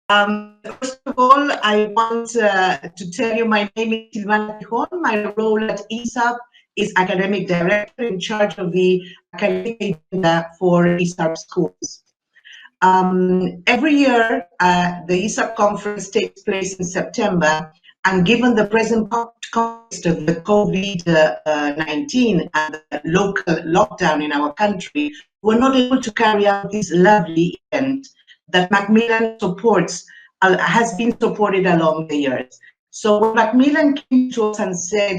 First of all, I want to tell you my name is Silvana Tijon. My role at ESAP is Academic Director in charge of the academic agenda for ESAP schools. Every year, the ESAP conference takes place in September, and given the present context of the COVID-19 and the local lockdown in our country, we're not able to carry out this lovely event that Macmillan supports, has been supported along the years. So when Macmillan came to us and said,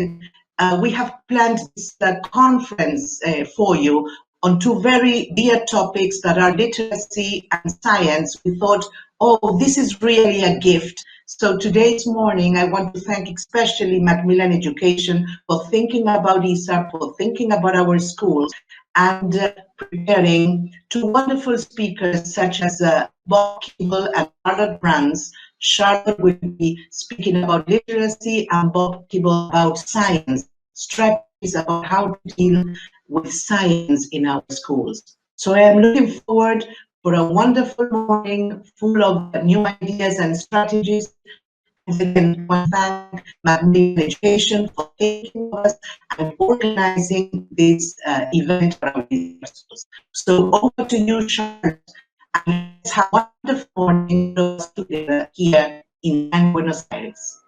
we have planned this conference for you on two very dear topics that are literacy and science, we thought, oh, this is really a gift. So today's morning, I want to thank especially Macmillan Education for thinking about ESAP, for thinking about our schools, and preparing two wonderful speakers such as Bob Kibble and Charlotte Rance. Charlotte will be speaking about literacy and Bob Kibble about science, strategies about how to deal with science in our schools. So I am looking forward for a wonderful morning full of new ideas and strategies. And again, I want to thank Macmillan Education for taking us and organizing this event for our schools. So over to you, Charlotte, and let's have a wonderful morning together here in Buenos Aires.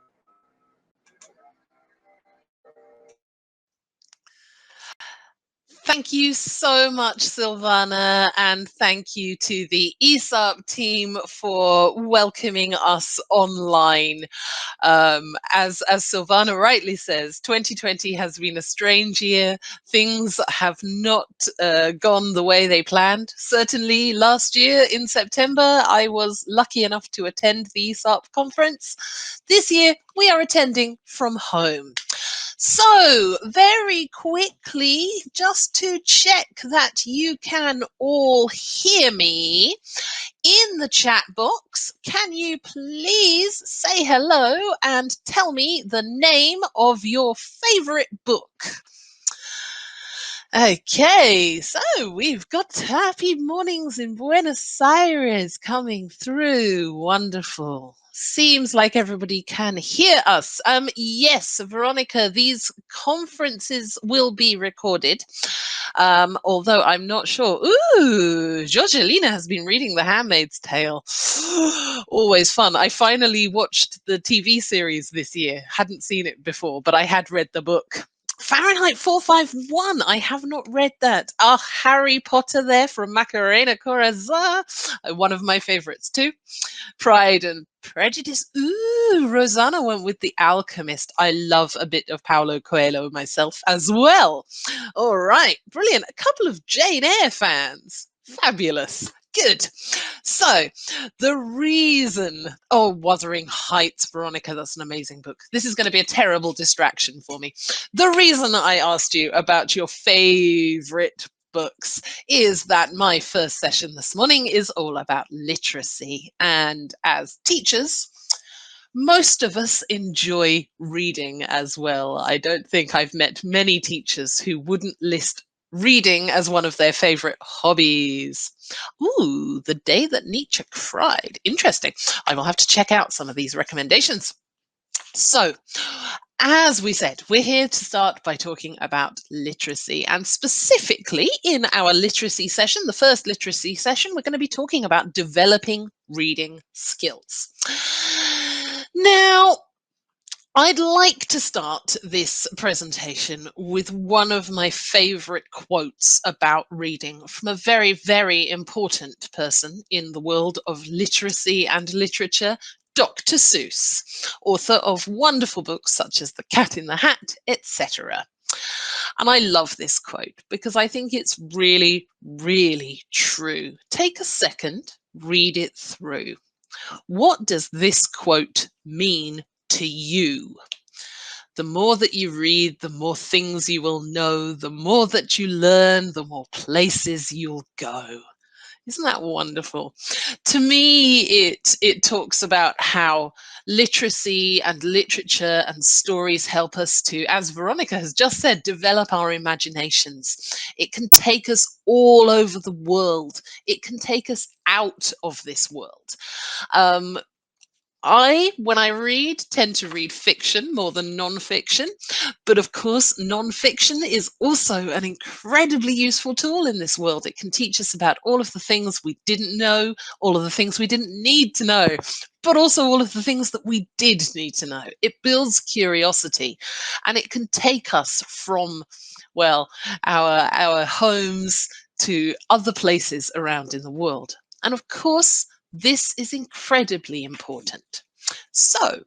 Thank you so much, Silvana, and thank you to the ESAP team for welcoming us online. As Silvana rightly says, 2020 has been a strange year. Things have not gone the way they planned. Certainly last year in September, I was lucky enough to attend the ESAP conference. This year, we are attending from home. So, very quickly, just to check that you can all hear me, in the chat box, can you please say hello and tell me the name of your favorite book? Okay, so we've got happy mornings in Buenos Aires coming through. Wonderful. Seems like everybody can hear us. Yes, Veronica, these conferences will be recorded, although I'm not sure. Ooh, Georgelina has been reading The Handmaid's Tale. Always fun. I finally watched the TV series this year. Hadn't seen it before, but I had read the book. Fahrenheit 451. I have not read that. Harry Potter there from Macarena Corazza. One of my favorites too. Pride and Prejudice. Ooh, Rosanna went with The Alchemist. I love a bit of Paulo Coelho myself as well. All right, brilliant. A couple of Jane Eyre fans. Fabulous. Good. So, the reason... Oh, Wuthering Heights, Veronica, that's an amazing book. This is going to be a terrible distraction for me. The reason I asked you about your favorite books is that my first session this morning is all about literacy. And as teachers, most of us enjoy reading as well. I don't think I've met many teachers who wouldn't list reading as one of their favorite hobbies. Ooh, The Day That Nietzsche Cried. Interesting. I will have to check out some of these recommendations. So, as we said, we're here to start by talking about literacy, and specifically in our literacy session, the first literacy session, we're going to be talking about developing reading skills. Now, I'd like to start this presentation with one of my favorite quotes about reading from a very, very important person in the world of literacy and literature, Dr. Seuss, author of wonderful books such as The Cat in the Hat, etc. And I love this quote because I think it's really, really true. Take a second, read it through. What does this quote mean to you? The more that you read, the more things you will know. The more that you learn, the more places you'll go. Isn't that wonderful? To me, it talks about how literacy and literature and stories help us to, as Veronica has just said, develop our imaginations. It can take us all over the world. It can take us out of this world. When I read, tend to read fiction more than non-fiction. But of course, non-fiction is also an incredibly useful tool in this world. It can teach us about all of the things we didn't know, all of the things we didn't need to know, but also all of the things that we did need to know. It builds curiosity, and it can take us from, well, our homes to other places around in the world. And of course, this is incredibly important. So,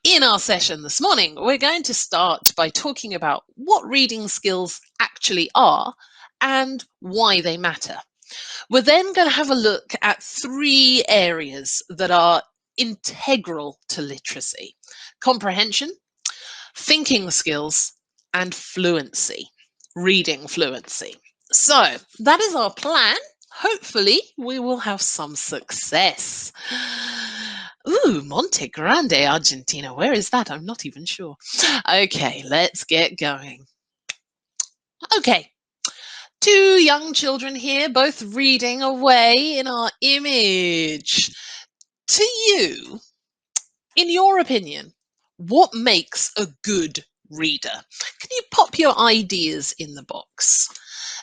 in our session this morning, we're going to start by talking about what reading skills actually are and why they matter. We're then going to have a look at 3 areas that are integral to literacy: comprehension, thinking skills, and fluency, reading fluency. So that is our plan. Hopefully we will have some success. Ooh, Monte Grande, Argentina. Where is that? I'm not even sure. Okay, let's get going. Okay, 2 young children here, both reading away in our image. To you, in your opinion, what makes a good reader? Can you pop your ideas in the box?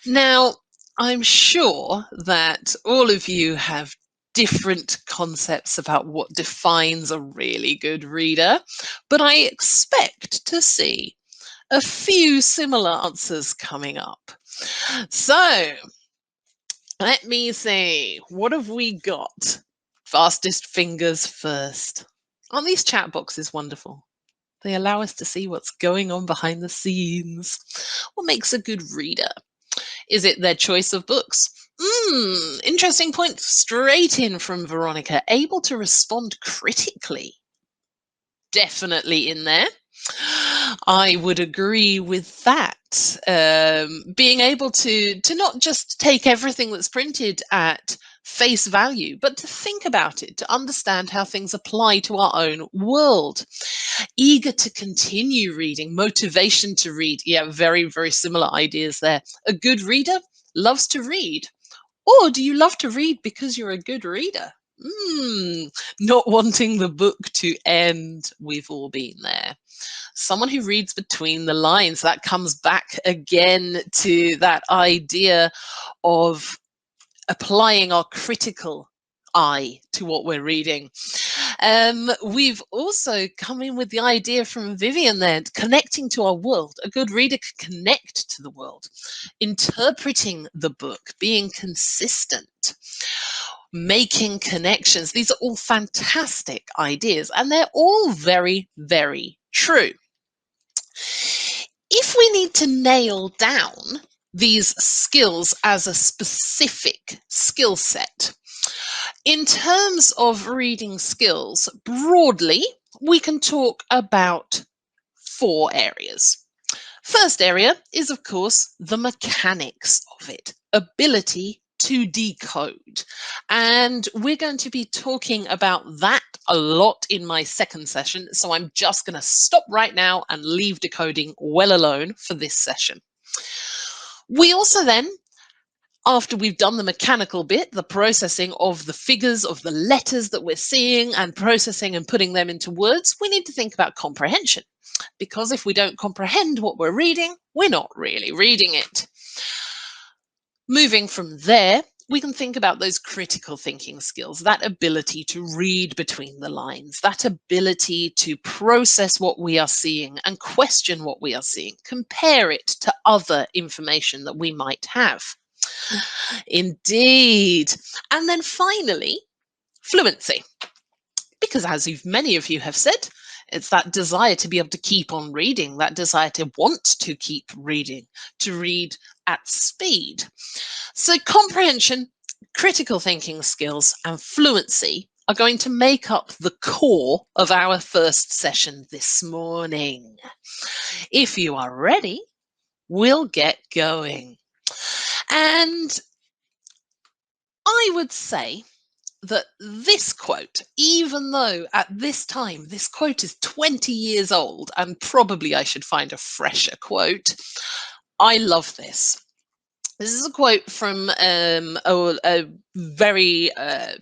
Now, I'm sure that all of you have different concepts about what defines a really good reader, but I expect to see a few similar answers coming up. So, let me see, what have we got? Fastest fingers first. Aren't these chat boxes wonderful? They allow us to see what's going on behind the scenes. What makes a good reader? Is it their choice of books? Interesting point straight in from Veronica. Able to respond critically. Definitely in there. I would agree with that. Being able to not just take everything that's printed at face value, but to think about it, to understand how things apply to our own world. Eager to continue reading, motivation to read. Yeah, very, very similar ideas there. A good reader loves to read. Or do you love to read because you're a good reader? Not wanting the book to end. We've all been there. Someone who reads between the lines. That comes back again to that idea of applying our critical eye to what we're reading. We've also come in with the idea from Vivian there, connecting to our world. A good reader can connect to the world, interpreting the book, being consistent, making connections. These are all fantastic ideas, and they're all very, very true. If we need to nail down these skills as a specific skill set, in terms of reading skills, broadly, we can talk about 4 areas. First area is, of course, the mechanics of it, ability to decode. And we're going to be talking about that a lot in my second session. So I'm just going to stop right now and leave decoding well alone for this session. We also then, after we've done the mechanical bit, the processing of the figures, of the letters that we're seeing and processing and putting them into words, we need to think about comprehension. Because if we don't comprehend what we're reading, we're not really reading it. Moving from there, we can think about those critical thinking skills, that ability to read between the lines, that ability to process what we are seeing and question what we are seeing, compare it to other information that we might have. Indeed. And then finally, fluency. Because as many of you have said, it's that desire to be able to keep on reading, that desire to want to keep reading, to read at speed. So comprehension, critical thinking skills, and fluency are going to make up the core of our first session this morning. If you are ready, we'll get going. And I would say that this quote, even though at this time this quote is 20 years old, and probably I should find a fresher quote, I love this. This is a quote from a very I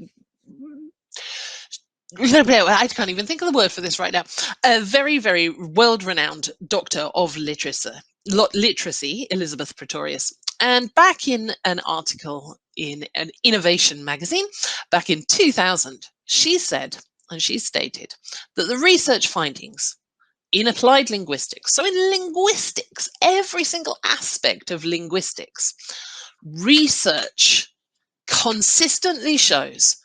can't even think of the word for this right now. A very, very world-renowned doctor of literacy, Elizabeth Pretorius. And back in an article in an innovation magazine, back in 2000, she said, and she stated, that the research findings in applied linguistics, so in linguistics, every single aspect of linguistics, research consistently shows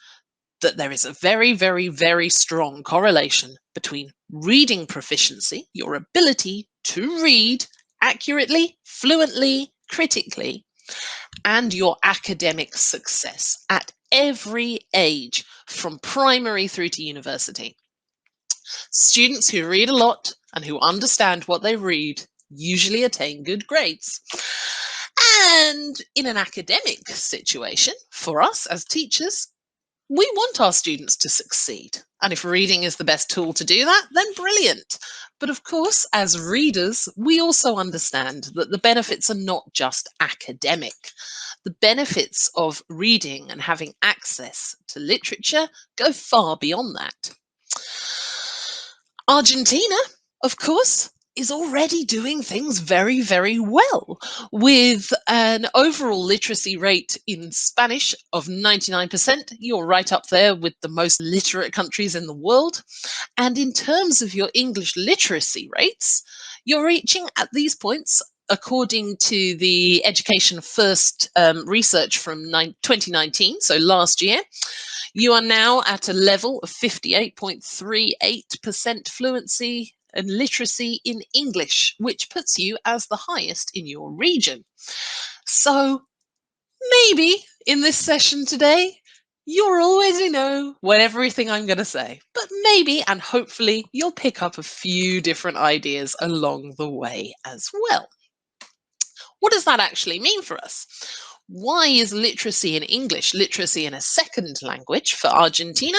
that there is a very, very, very strong correlation between reading proficiency, your ability to read accurately, fluently, critically, and your academic success at every age, from primary through to university. Students who read a lot and who understand what they read usually attain good grades. And in an academic situation, for us as teachers, we want our students to succeed. And if reading is the best tool to do that, then brilliant. But of course, as readers, we also understand that the benefits are not just academic. The benefits of reading and having access to literature go far beyond that. Argentina, of course, is already doing things very, very well, with an overall literacy rate in Spanish of 99%. You're right up there with the most literate countries in the world. And in terms of your English literacy rates, you're reaching at these points, according to the Education First research from 2019, so last year, you are now at a level of 58.38% fluency and literacy in English, which puts you as the highest in your region. So maybe in this session today, you'll already know what everything I'm going to say, but maybe and hopefully you'll pick up a few different ideas along the way as well. What does that actually mean for us? Why is literacy in English, literacy in a second language for Argentina,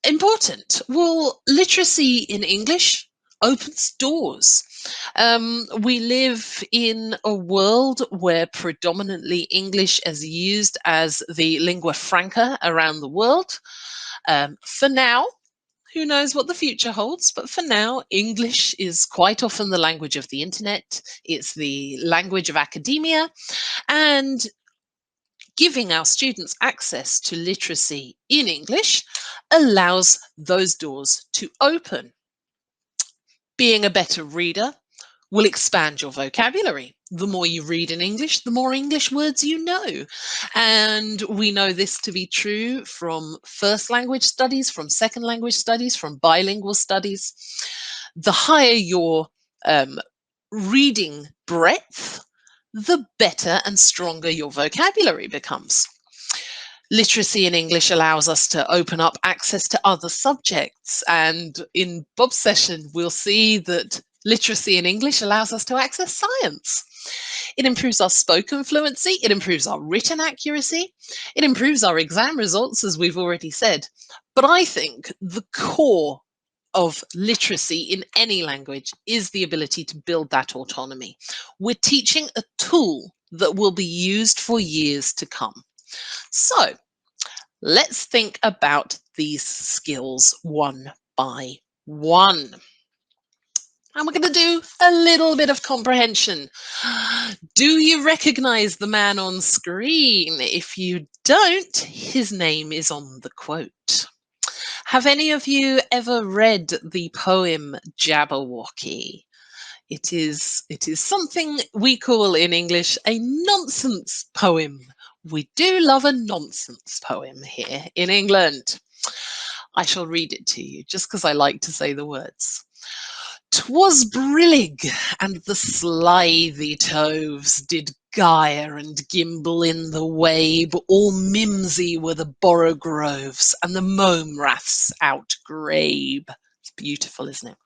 important? Well, literacy in English opens doors. We live in a world where predominantly English is used as the lingua franca around the world. For now, who knows what the future holds, but for now, English is quite often the language of the internet. It's the language of academia, and giving our students access to literacy in English allows those doors to open. Being a better reader will expand your vocabulary. The more you read in English, the more English words you know. And we know this to be true from first language studies, from second language studies, from bilingual studies. The higher your reading breadth, the better and stronger your vocabulary becomes. Literacy in English allows us to open up access to other subjects. And in Bob's session, we'll see that literacy in English allows us to access science. It improves our spoken fluency. It improves our written accuracy. It improves our exam results, as we've already said. But I think the core of literacy in any language is the ability to build that autonomy. We're teaching a tool that will be used for years to come. So let's think about these skills one by one. And we're going to do a little bit of comprehension. Do you recognize the man on screen? If you don't, his name is on the quote. Have any of you ever read the poem Jabberwocky? It is something we call in English a nonsense poem. We do love a nonsense poem here in England. I shall read it to you just because I like to say the words. 'Twas brillig, and the slithy toves did gyre and gimble in the wabe, all mimsy were the borogroves, and the mome raths outgrabe. It's beautiful, isn't it?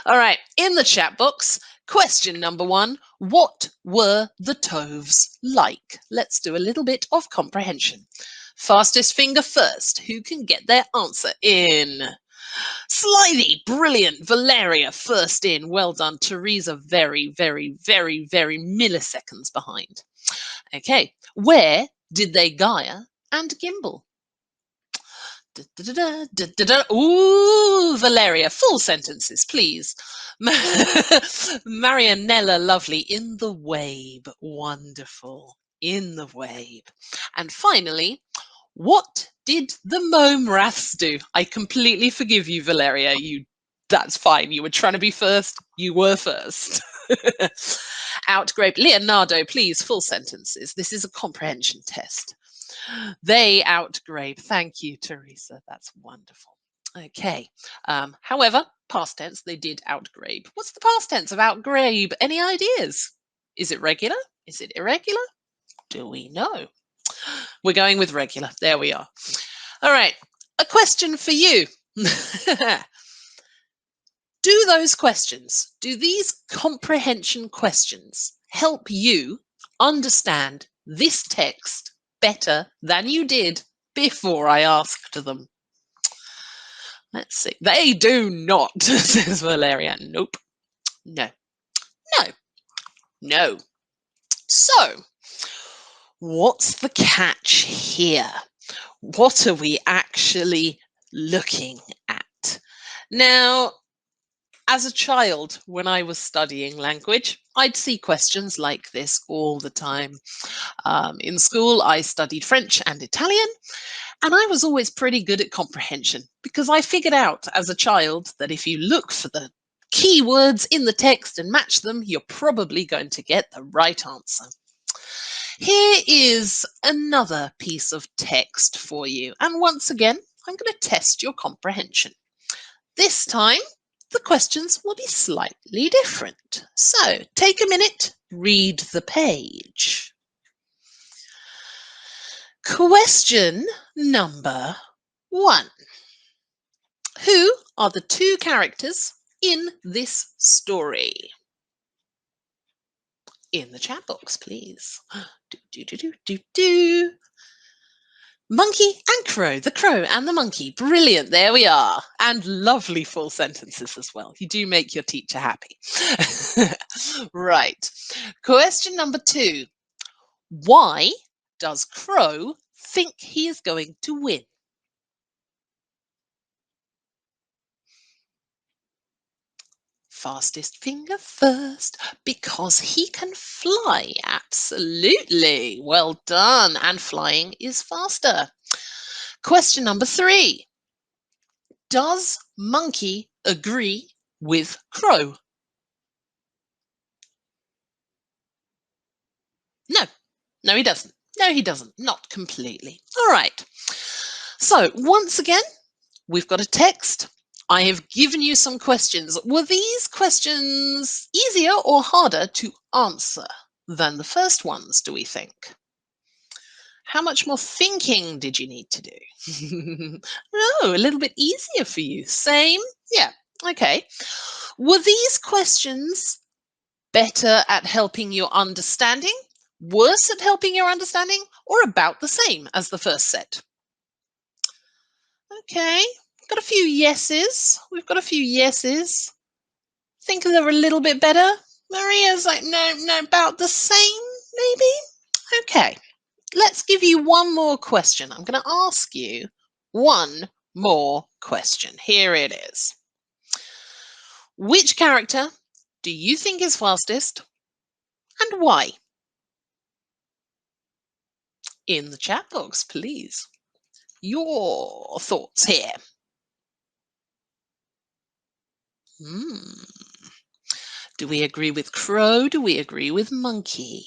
All right, in the chat box, Question number 1. What were the toves like? Let's do a little bit of comprehension. Fastest finger first. Who can get their answer in? Slithy, brilliant. Valeria, first in. Well done. Teresa, very, very, very, very milliseconds behind. Okay, where did they gyre and gimble? Ooh, Valeria, full sentences, please. Marianella, lovely. In the wabe. Wonderful. In the wabe. And finally, what did the mome raths do? I completely forgive you, Valeria. That's fine. You were trying to be first. You were first. Outgrape. Leonardo, please, full sentences. This is a comprehension test. They outgrape. Thank you, Teresa. That's wonderful. Okay. However, past tense, they did outgrape. What's the past tense of outgrape? Any ideas? Is it regular? Is it irregular? Do we know? We're going with regular. There we are. All right. A question for you. Do those questions, do these comprehension questions help you understand this text better than you did before I asked them? Let's see. They do not, says Valeria. Nope. No. No. No. So, what's the catch here? What are we actually looking at? Now, as a child, when I was studying language, I'd see questions like this all the time. In school, I studied French and Italian, and I was always pretty good at comprehension because I figured out as a child that if you look for the key words in the text and match them, you're probably going to get the right answer. Here is another piece of text for you. And once again, I'm going to test your comprehension. This time, the questions will be slightly different. So take a minute, read the page. Question number 1. Who are the 2 characters in this story? In the chat box, please. Monkey and crow, the crow and the monkey. Brilliant, there we are. And lovely full sentences as well. You do make your teacher happy. Right. Question number 2. Why does Crow think he is going to win? Fastest finger first, because he can fly. Absolutely. Well done. And flying is faster. Question number 3. Does monkey agree with crow? No. No, he doesn't. No, he doesn't. Not completely. All right. So once again, we've got a text. I have given you some questions. Were these questions easier or harder to answer than the first ones, do we think? How much more thinking did you need to do? No, a little bit easier for you. Same? Yeah, okay. Were these questions better at helping your understanding, worse at helping your understanding, or about the same as the first set? Okay. Got a few yeses. We've got a few yeses. Think they're a little bit better. Maria's like, no, about the same, maybe? Okay. Let's give you one more question. I'm going to ask you one more question. Here it is. Which character do you think is fastest and why? In the chat box, please. Your thoughts here. Do we agree with crow? Do we agree with monkey?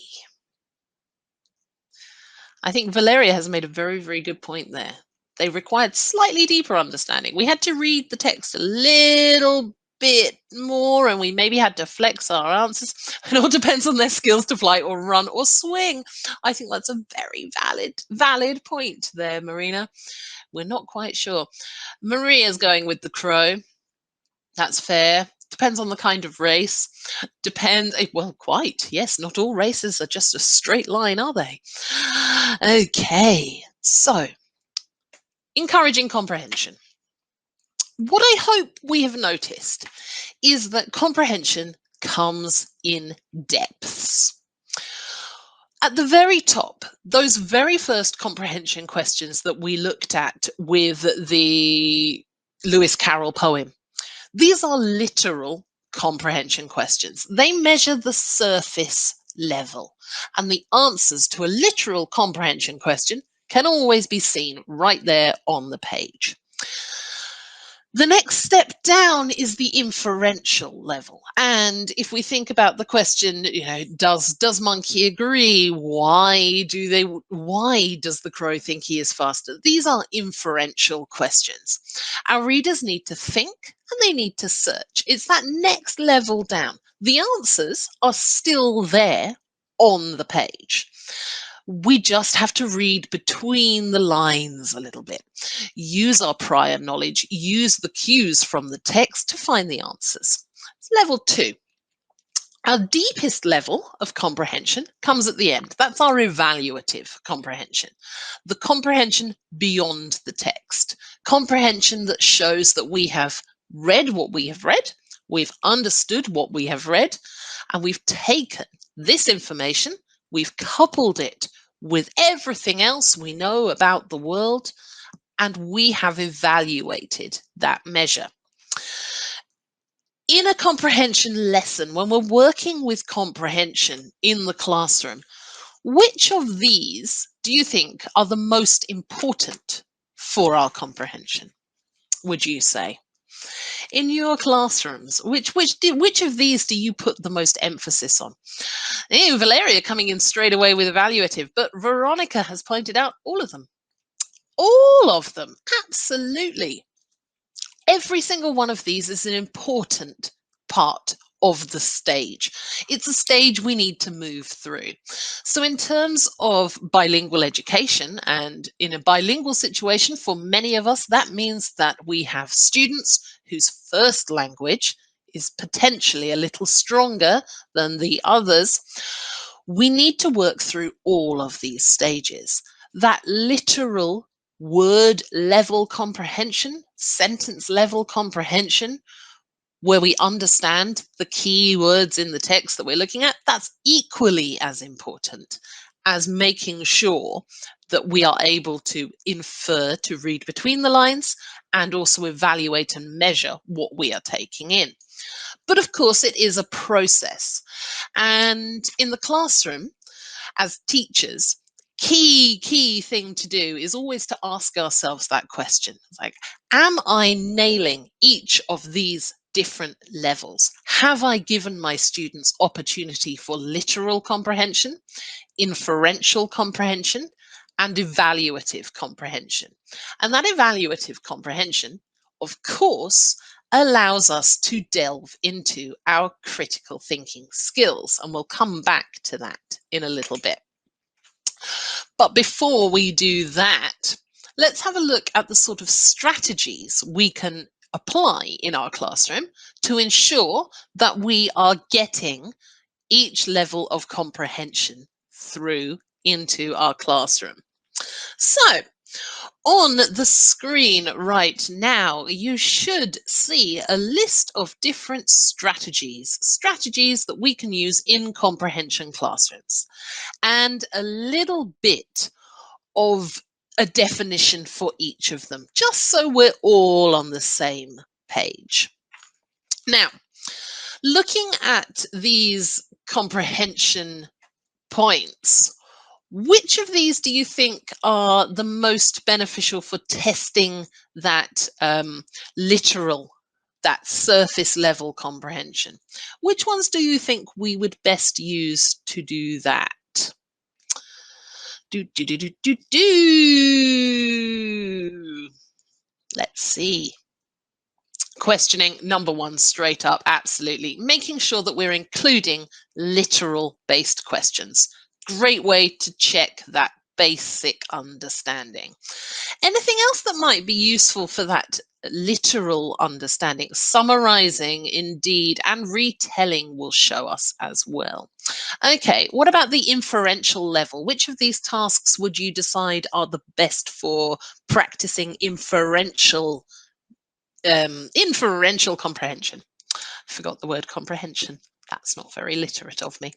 I think Valeria has made a very, very good point there. They required slightly deeper understanding. We had to read the text a little bit more and we maybe had to flex our answers. It all depends on their skills to fly or run or swing. I think that's a very valid point there, Marina. We're not quite sure. Maria's going with the crow. That's fair. depends on the kind of race, well, quite, yes, not all races are just a straight line, are they? Okay, so encouraging comprehension. What I hope we have noticed is that comprehension comes in depths. At the very top, those very first comprehension questions that we looked at with the Lewis Carroll poem, these are literal comprehension questions. They measure the surface level, and the answers to a literal comprehension question can always be seen right there on the page. The next step down is the inferential level. And if we think about the question, does monkey agree? Why does the crow think he is faster? These are inferential questions. Our readers need to think and they need to search. It's that next level down. The answers are still there on the page. We just have to read between the lines a little bit, use our prior knowledge, use the cues from the text to find the answers. It's level 2. Our deepest level of comprehension comes at the end. That's our evaluative comprehension, the comprehension beyond the text, comprehension that shows that we have read what we have read, we've understood what we have read, and we've taken this information, we've coupled it with everything else we know about the world, and we have evaluated that measure. In a comprehension lesson, when we're working with comprehension in the classroom, which of these do you think are the most important for our comprehension, would you say? In your classrooms, which of these do you put the most emphasis on? Valeria coming in straight away with evaluative, but Veronica has pointed out all of them. All of them, absolutely. Every single one of these is an important part of the stage. It's a stage we need to move through. So in terms of bilingual education, and in a bilingual situation for many of us, that means that we have students whose first language is potentially a little stronger than the others. We need to work through all of these stages. That literal word level comprehension, sentence level comprehension, where we understand the key words in the text that we're looking at, that's equally as important as making sure that we are able to infer, to read between the lines, and also evaluate and measure what we are taking in. But of course, it is a process. And in the classroom, as teachers, key thing to do is always to ask ourselves that question. It's like, am I nailing each of these different levels? Have I given my students opportunity for literal comprehension, inferential comprehension, and evaluative comprehension? And that evaluative comprehension, of course, allows us to delve into our critical thinking skills. And we'll come back to that in a little bit. But before we do that, let's have a look at the sort of strategies we can apply in our classroom to ensure that we are getting each level of comprehension through into our classroom. So, on the screen right now, you should see a list of different strategies that we can use in comprehension classrooms, and a little bit of a definition for each of them, just so we're all on the same page. Now, looking at these comprehension points, which of these do you think are the most beneficial for testing that literal, that surface level comprehension? Which ones do you think we would best use to do that? Let's see. Questioning number 1 straight up, absolutely. Making sure that we're including literal based questions. Great way to check that basic understanding. Anything else that might be useful for that literal understanding? Summarizing, indeed, and retelling will show us as well. Okay, what about the inferential level? Which of these tasks would you decide are the best for practicing inferential comprehension? Forgot the word comprehension. That's not very literate of me.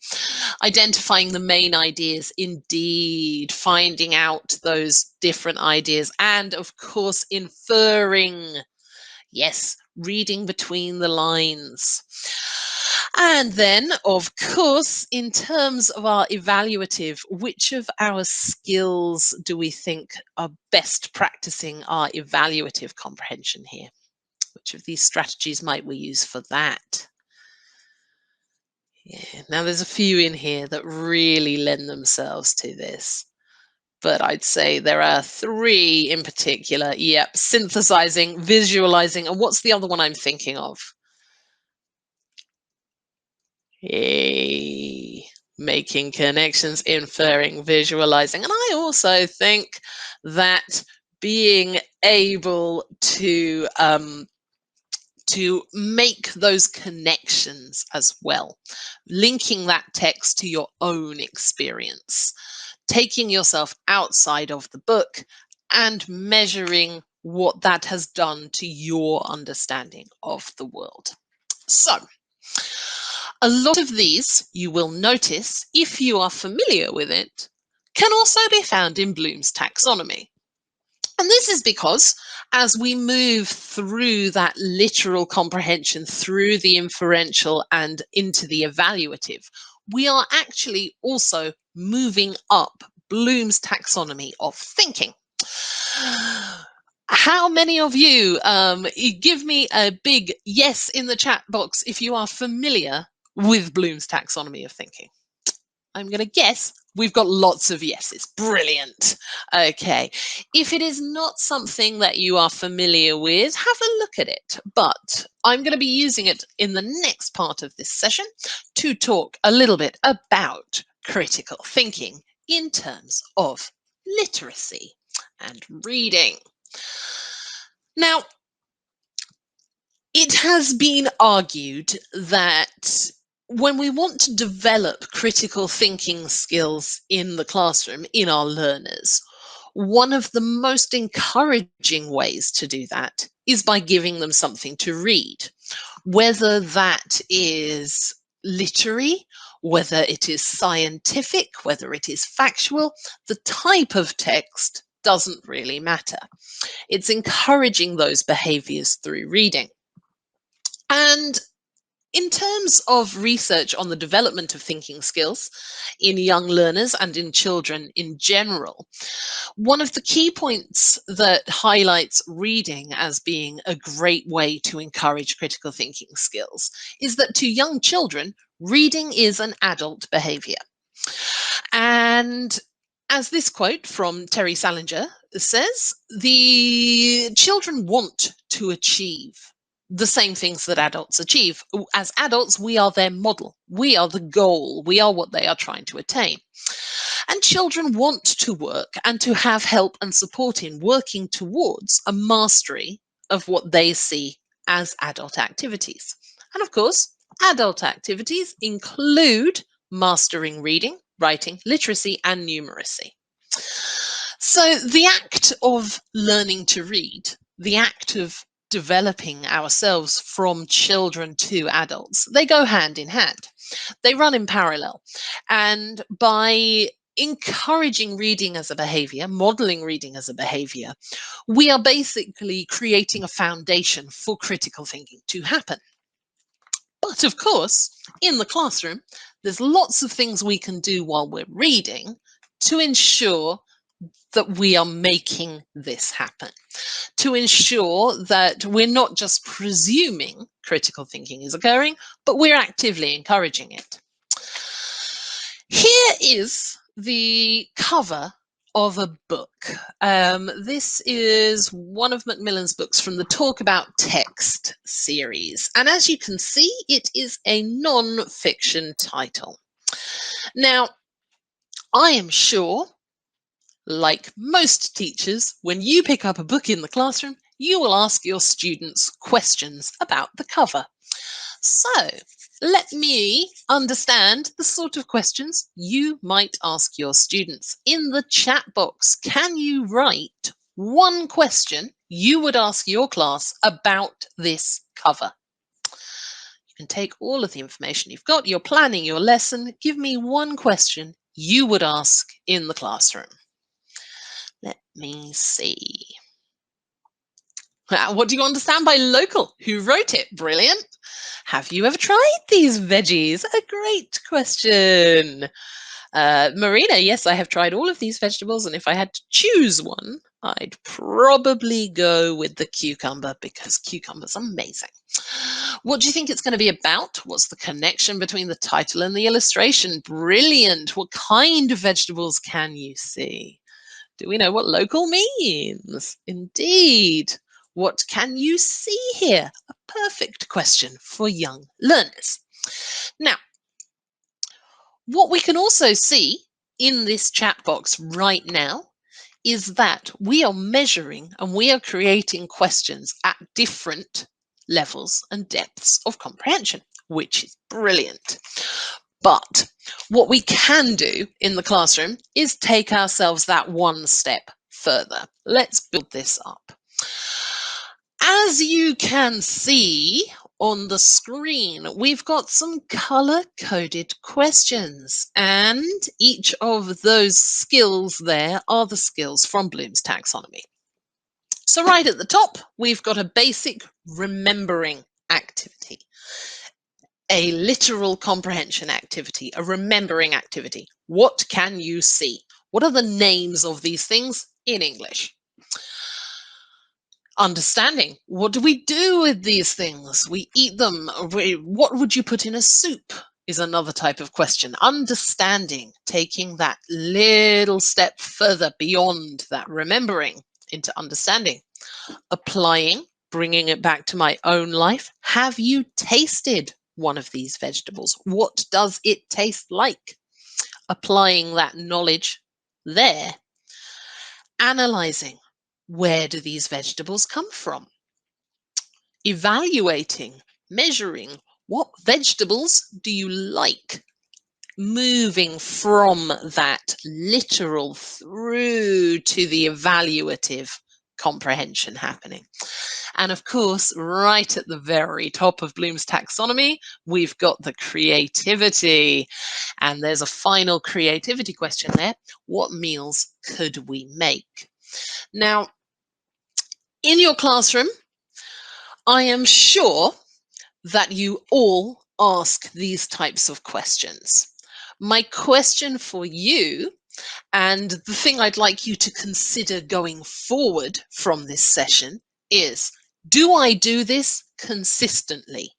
Identifying the main ideas, indeed, finding out those different ideas, and of course, inferring. Yes, reading between the lines. And then, of course, in terms of our evaluative, which of our skills do we think are best practicing our evaluative comprehension here? Which of these strategies might we use for that? Yeah, now there's a few in here that really lend themselves to this, but I'd say there are 3 in particular. Yep, synthesizing, visualizing, and what's the other one I'm thinking of? Hey, making connections, inferring, visualizing. And I also think that being able to make those connections as well, linking that text to your own experience, taking yourself outside of the book and measuring what that has done to your understanding of the world. So, a lot of these, you will notice, if you are familiar with it, can also be found in Bloom's taxonomy. And this is because as we move through that literal comprehension, through the inferential and into the evaluative, we are actually also moving up Bloom's taxonomy of thinking. How many of you, give me a big yes in the chat box if you are familiar with Bloom's taxonomy of thinking? I'm going to guess we've got lots of yeses. Brilliant. Okay. If it is not something that you are familiar with, have a look at it. But I'm going to be using it in the next part of this session to talk a little bit about critical thinking in terms of literacy and reading. Now, it has been argued that when we want to develop critical thinking skills in the classroom, in our learners, one of the most encouraging ways to do that is by giving them something to read, whether that is literary, whether it is scientific, whether it is factual. The type of text doesn't really matter. It's encouraging those behaviors through reading. And in terms of research on the development of thinking skills in young learners and in children in general, one of the key points that highlights reading as being a great way to encourage critical thinking skills is that to young children, reading is an adult behavior. And as this quote from Terry Salinger says, the children want to achieve the same things that adults achieve. As adults, we are their model. We are the goal. We are what they are trying to attain. And children want to work and to have help and support in working towards a mastery of what they see as adult activities. And of course, adult activities include mastering reading, writing, literacy, and numeracy. So the act of learning to read, the act of developing ourselves from children to adults, they go hand in hand. They run in parallel. And by encouraging reading as a behavior, modeling reading as a behavior, we are basically creating a foundation for critical thinking to happen. But of course, in the classroom, there's lots of things we can do while we're reading to ensure that we are making this happen, to ensure that we're not just presuming critical thinking is occurring, but we're actively encouraging it. Here is the cover of a book. This is one of Macmillan's books from the Talk About Text series. And as you can see, it is a non-fiction title. Now, I am sure Like most teachers, when you pick up a book in the classroom, you will ask your students questions about the cover. So let me understand the sort of questions you might ask your students. In the chat box, can you write one question you would ask your class about this cover? You can take all of the information you've got, you're planning your lesson. Give me one question you would ask in the classroom. Let me see. What do you understand by local? Who wrote it? Brilliant. Have you ever tried these veggies? A great question. Marina, yes, I have tried all of these vegetables, and if I had to choose one, I'd probably go with the cucumber because cucumber's amazing. What do you think it's going to be about? What's the connection between the title and the illustration? Brilliant. What kind of vegetables can you see? Do we know what local means? Indeed. What can you see here? A perfect question for young learners. Now, what we can also see in this chat box right now is that we are measuring and we are creating questions at different levels and depths of comprehension, which is brilliant. But what we can do in the classroom is take ourselves that one step further. Let's build this up. As you can see on the screen, we've got some color-coded questions, and each of those skills there are the skills from Bloom's taxonomy. So right at the top, we've got a basic remembering activity, a literal comprehension activity, a remembering activity. What can you see? What are the names of these things in English? Understanding. What do we do with these things? We eat them. What would you put in a soup is another type of question. Understanding, taking that little step further beyond that remembering into understanding. Applying, bringing it back to my own life. Have you tasted one of these vegetables? What does it taste like? Applying that knowledge there. Analyzing. Where do these vegetables come from? Evaluating, measuring, what vegetables do you like? Moving from that literal through to the evaluative comprehension happening. And of course, right at the very top of Bloom's taxonomy, we've got the creativity. And there's a final creativity question there. What meals could we make? Now, in your classroom, I am sure that you all ask these types of questions. My question for you, and the thing I'd like you to consider going forward from this session, is, do I do this consistently?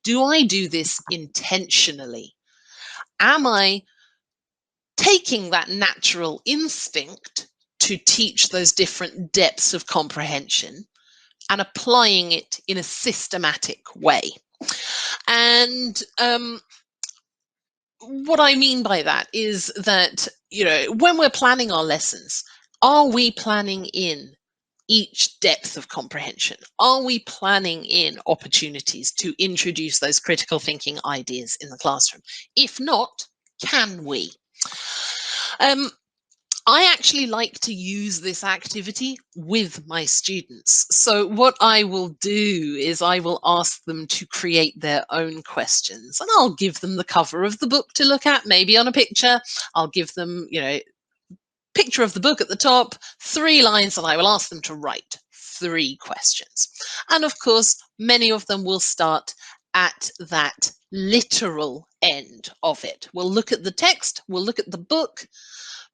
Do I do this intentionally? Am I taking that natural instinct to teach those different depths of comprehension and applying it in a systematic way? And what I mean by that is that, when we're planning our lessons, are we planning in each depth of comprehension? Are we planning in opportunities to introduce those critical thinking ideas in the classroom? If not, can we? I actually like to use this activity with my students. So what I will do is I will ask them to create their own questions, and I'll give them the cover of the book to look at, maybe on a picture. I'll give them, picture of the book at the top, 3 lines, and I will ask them to write 3 questions. And of course, many of them will start at that literal end of it. We'll look at the text, we'll look at the book,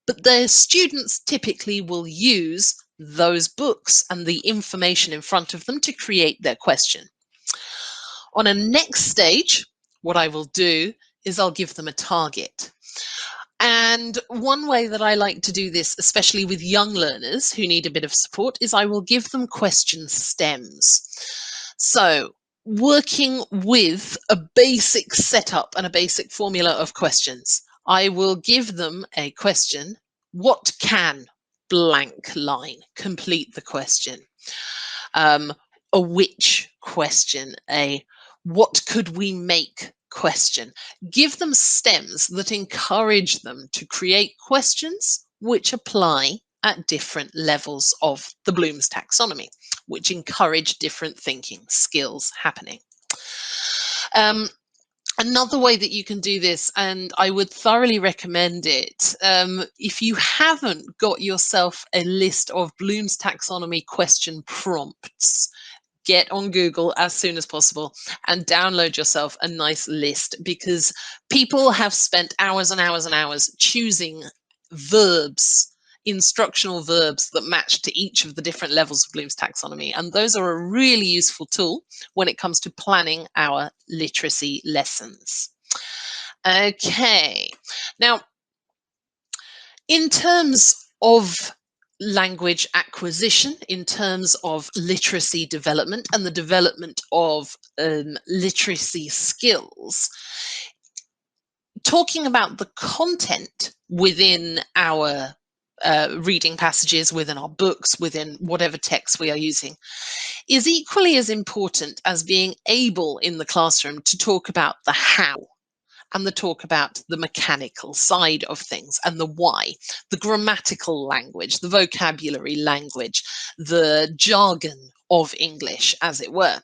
but the students typically will use those books and the information in front of them to create their question. On a next stage, what I will do is I'll give them a target. And one way that I like to do this, especially with young learners who need a bit of support, is I will give them question stems. So working with a basic setup and a basic formula of questions, I will give them a question. What can blank line. Complete the question. A which question, a what could we make question. Give them stems that encourage them to create questions which apply at different levels of the Bloom's taxonomy, which encourage different thinking skills happening. Another way that you can do this, and I would thoroughly recommend it, if you haven't got yourself a list of Bloom's taxonomy question prompts, get on Google as soon as possible and download yourself a nice list, because people have spent hours and hours and hours choosing verbs, instructional verbs that match to each of the different levels of Bloom's taxonomy. And those are a really useful tool when it comes to planning our literacy lessons. Okay, now, in terms of language acquisition, in terms of literacy development and the development of literacy skills, talking about the content within our reading passages, within our books, within whatever text we are using, is equally as important as being able in the classroom to talk about the how and the talk about the mechanical side of things and the why, the grammatical language, the vocabulary language, the jargon of English, as it were.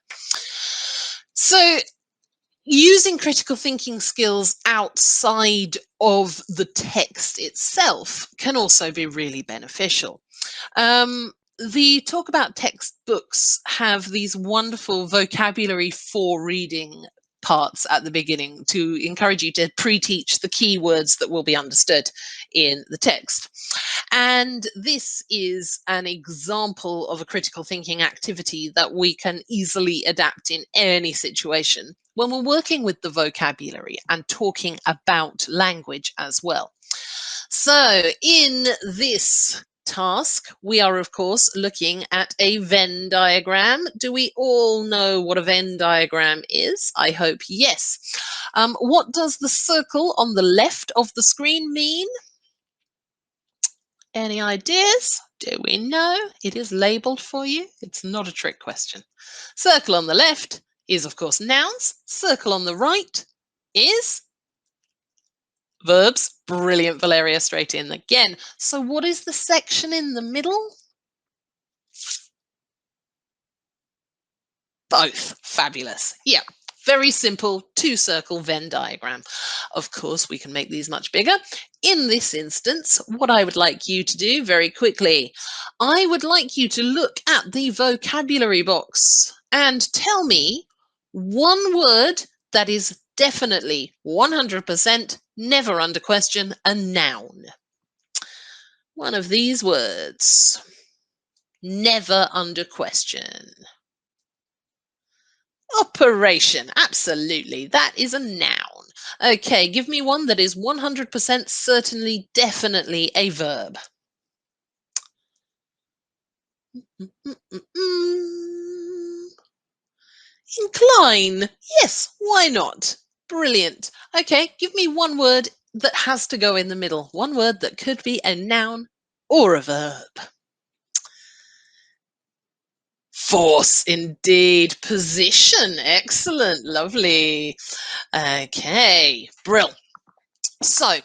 So using critical thinking skills outside of the text itself can also be really beneficial. The talk about textbooks have these wonderful vocabulary for reading parts at the beginning to encourage you to pre-teach the keywords that will be understood in the text. And this is an example of a critical thinking activity that we can easily adapt in any situation when we're working with the vocabulary and talking about language as well. So in this task, we are, of course, looking at a Venn diagram. Do we all know what a Venn diagram is? I hope yes. What does the circle on the left of the screen mean? Any ideas? Do we know? It is labeled for you. It's not a trick question. Circle on the left is, of course, nouns. Circle on the right is verbs. Brilliant, Valeria, straight in again. So what is the section in the middle? Both. Fabulous. Yeah, very simple two-circle Venn diagram. Of course, we can make these much bigger. In this instance, what I would like you to do very quickly, I would like you to look at the vocabulary box and tell me one word that is definitely 100% never under question a noun. One of these words. Never under question. Operation. Absolutely. That is a noun. Okay, give me one that is 100% certainly, definitely a verb. Incline. Yes, why not? Brilliant. Okay, give me one word that has to go in the middle. One word that could be a noun or a verb. Force, indeed. Position. Excellent. Lovely. Okay, brill. So,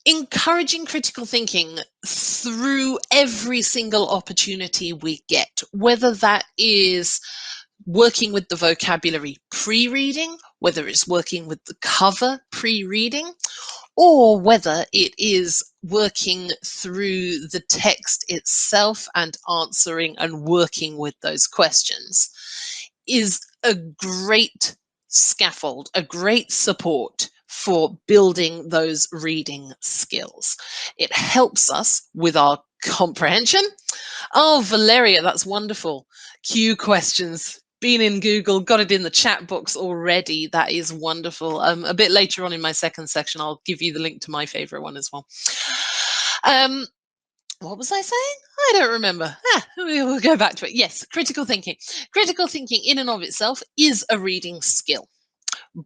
encouraging critical thinking through every single opportunity we get, whether that is working with the vocabulary pre-reading, whether it's working with the cover pre-reading, or whether it is working through the text itself and answering and working with those questions, is a great scaffold, a great support for building those reading skills. It helps us with our comprehension. Oh, Valeria, that's wonderful. Q questions. Been in Google, got it in the chat box already. That is wonderful. A bit later on in my second section, I'll give you the link to my favorite one as well. What was I saying? I don't remember. We'll go back to it. Yes, critical thinking. Critical thinking in and of itself is a reading skill,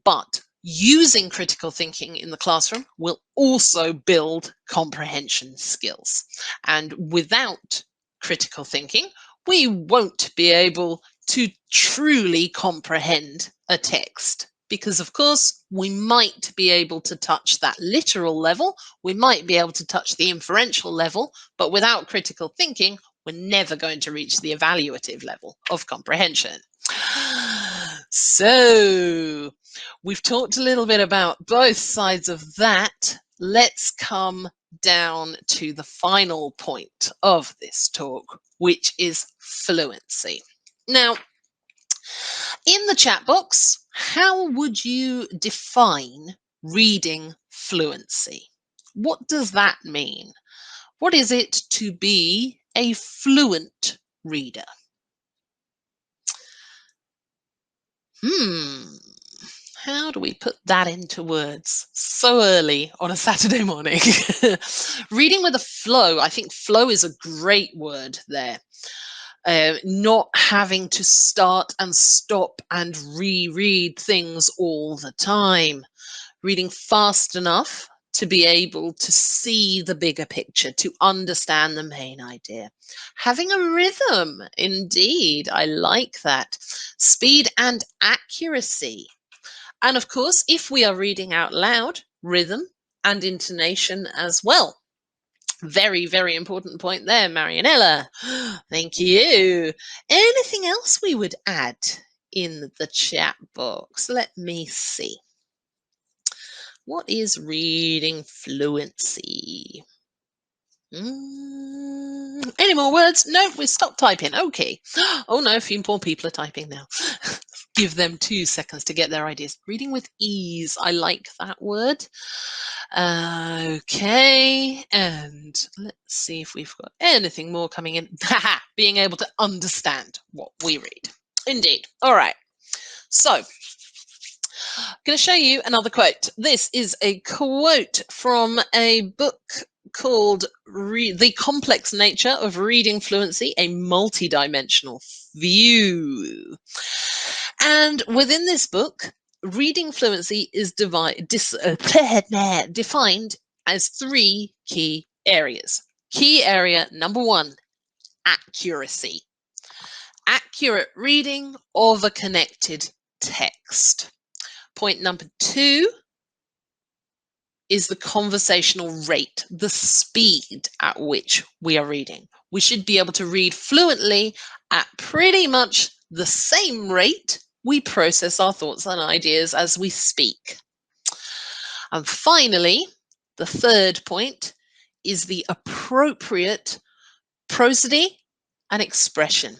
but using critical thinking in the classroom will also build comprehension skills. And without critical thinking, we won't be able to truly comprehend a text. Because, of course, we might be able to touch that literal level, we might be able to touch the inferential level, but without critical thinking, we're never going to reach the evaluative level of comprehension. So, we've talked a little bit about both sides of that. Let's come down to the final point of this talk, which is fluency. Now, in the chat box, how would you define reading fluency? What does that mean? What is it to be a fluent reader? How do we put that into words so early on a Saturday morning? Reading with a flow. I think flow is a great word there. Not having to start and stop and reread things all the time. Reading fast enough to be able to see the bigger picture, to understand the main idea. Having a rhythm, indeed, I like that. Speed and accuracy. And of course, if we are reading out loud, rhythm and intonation as well. Very, very important point there, Marianella. Thank you. Anything else we would add in the chat box? Let me see. What is reading fluency? Any more words? No, we stopped typing. Okay. Oh no, a few more people are typing now. Give them 2 seconds to get their ideas. Reading with ease. I like that word. Okay. And let's see if we've got anything more coming in. Being able to understand what we read. Indeed. All right. So, I'm going to show you another quote. This is a quote from a book called The Complex Nature of Reading Fluency, a Multidimensional View. And within this book, reading fluency is defined as 3 key areas. Key area number 1, accuracy. Accurate reading of a connected text. Point number 2 is the conversational rate, the speed at which we are reading. We should be able to read fluently at pretty much the same rate we process our thoughts and ideas as we speak. And finally, the 3rd point is the appropriate prosody and expression.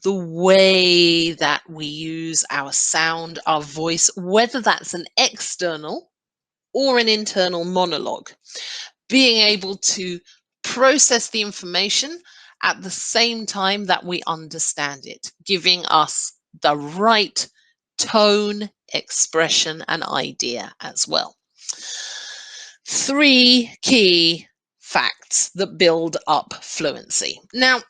The way that we use our sound, our voice, whether that's an external or an internal monologue, being able to process the information at the same time that we understand it, giving us the right tone, expression, and idea as well. 3 key facts that build up fluency. Now,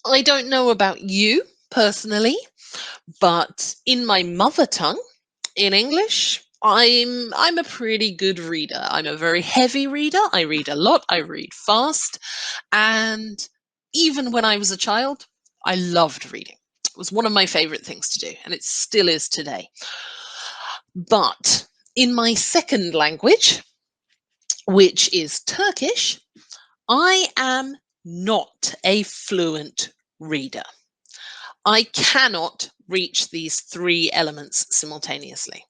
I don't know about you personally, but in my mother tongue, in English, I'm a pretty good reader. I'm a very heavy reader. I read a lot. I read fast. And even when I was a child, I loved reading. It was one of my favorite things to do, and it still is today. But in my second language, which is Turkish, I am not a fluent reader. I cannot reach these 3 elements simultaneously.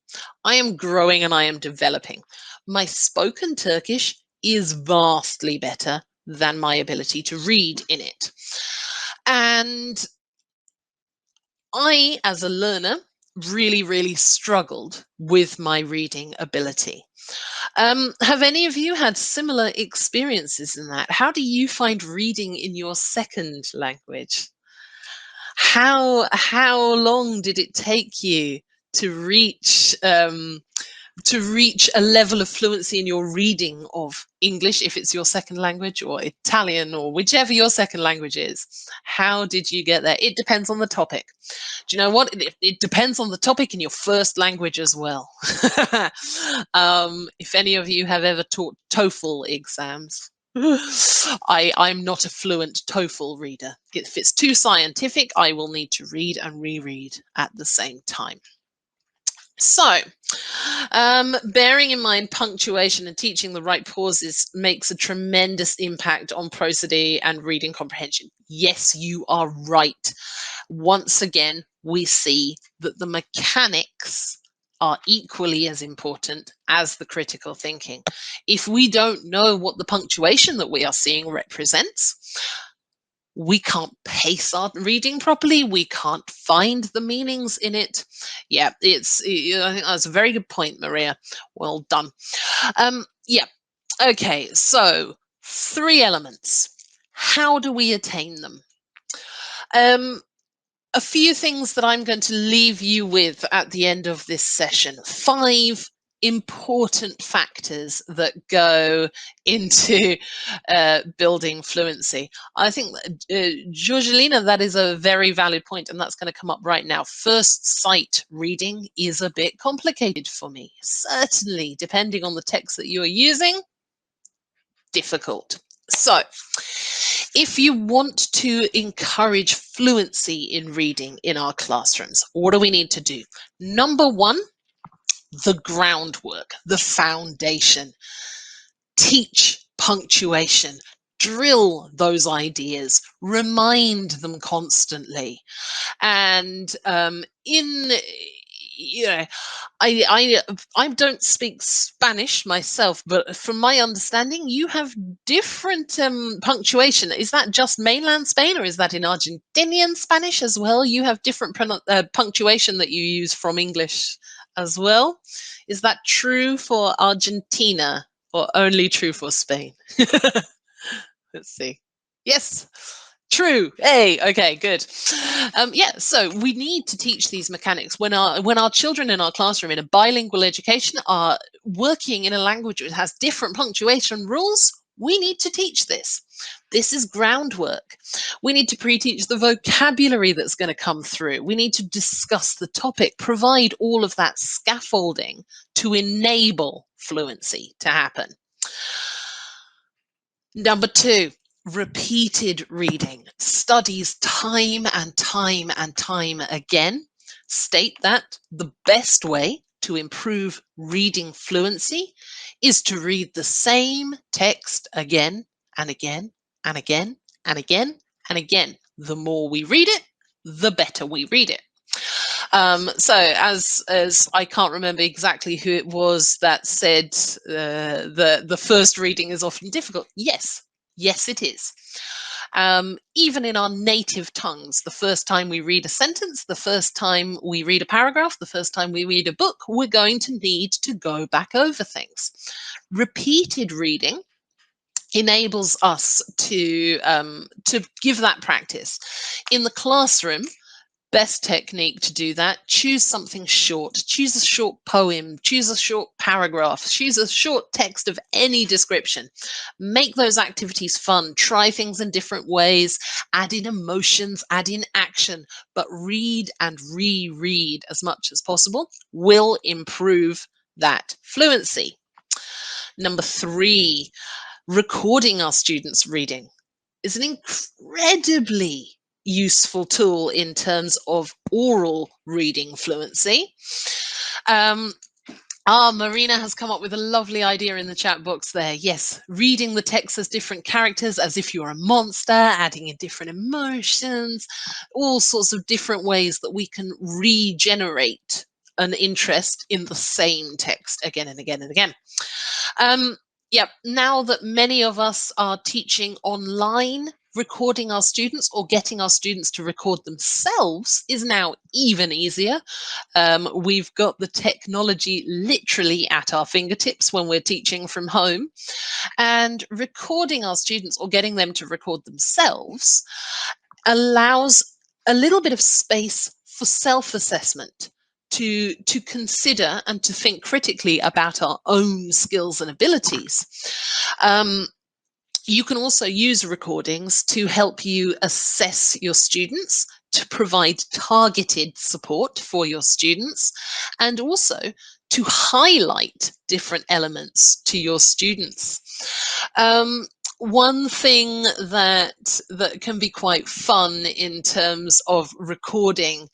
I am growing and I am developing. My spoken Turkish is vastly better than my ability to read in it. And I, as a learner, really struggled with my reading ability. Have any of you had similar experiences in that? How do you find reading in your second language? How long did it take you to reach to reach a level of fluency in your reading of English, if it's your second language, or Italian, or whichever your second language is? How did you get there? It depends on the topic. Do you know what? It depends on the topic in your first language as well. If any of you have ever taught TOEFL exams, I'm not a fluent TOEFL reader. If it's too scientific, I will need to read and reread at the same time. So, bearing in mind punctuation and teaching the right pauses makes a tremendous impact on prosody and reading comprehension. Yes, you are right. Once again, we see that the mechanics are equally as important as the critical thinking. If we don't know what the punctuation that we are seeing represents, we can't pace our reading properly. We can't find the meanings in it. Yeah, I think that's a very good point, Maria. Well done. Yeah. Okay, so 3 elements. How do we attain them? A few things that I'm going to leave you with at the end of this session. 5 important factors that go into building fluency. I think, Georgelina, that is a very valid point, and that's going to come up right now. First sight reading is a bit complicated for me. Certainly, depending on the text that you are using, difficult. So, if you want to encourage fluency in reading in our classrooms, what do we need to do? Number 1, the groundwork, the foundation. Teach punctuation. Drill those ideas. Remind them constantly. And I don't speak Spanish myself, but from my understanding, you have different punctuation. Is that just mainland Spain, or is that in Argentinian Spanish as well? You have different punctuation that you use from English as well. Is that true for Argentina, or only true for Spain? Let's see. Yes. True. Hey, okay, good. Yeah, so we need to teach these mechanics when our children in our classroom in a bilingual education are working in a language that has different punctuation rules. We need to teach this. This is groundwork. We need to pre-teach the vocabulary that's going to come through. We need to discuss the topic, provide all of that scaffolding to enable fluency to happen. Number 2, repeated reading. Studies time and time and time again state that the best way to improve reading fluency is to read the same text again and again and again and again and again. The more we read it, the better we read it. So as I can't remember exactly who it was that said the first reading is often difficult. Yes, it is. Even in our native tongues, the first time we read a sentence, the first time we read a paragraph, the first time we read a book, we're going to need to go back over things. Repeated reading enables us to give that practice. In the classroom, best technique to do that, choose something short, choose a short poem, choose a short paragraph, choose a short text of any description. Make those activities fun, try things in different ways, add in emotions, add in action, but read and reread as much as possible will improve that fluency. Number 3, recording our students' reading is an incredibly useful tool in terms of oral reading fluency. Marina has come up with a lovely idea in the chat box there. Yes, reading the text as different characters, as if you're a monster, adding in different emotions, all sorts of different ways that we can regenerate an interest in the same text again and again and again. Yep, now that many of us are teaching online, recording our students or getting our students to record themselves is now even easier. We've got the technology literally at our fingertips when we're teaching from home, and recording our students or getting them to record themselves allows a little bit of space for self-assessment, to consider and to think critically about our own skills and abilities. You can also use recordings to help you assess your students, to provide targeted support for your students, and also to highlight different elements to your students. One thing that can be quite fun in terms of recording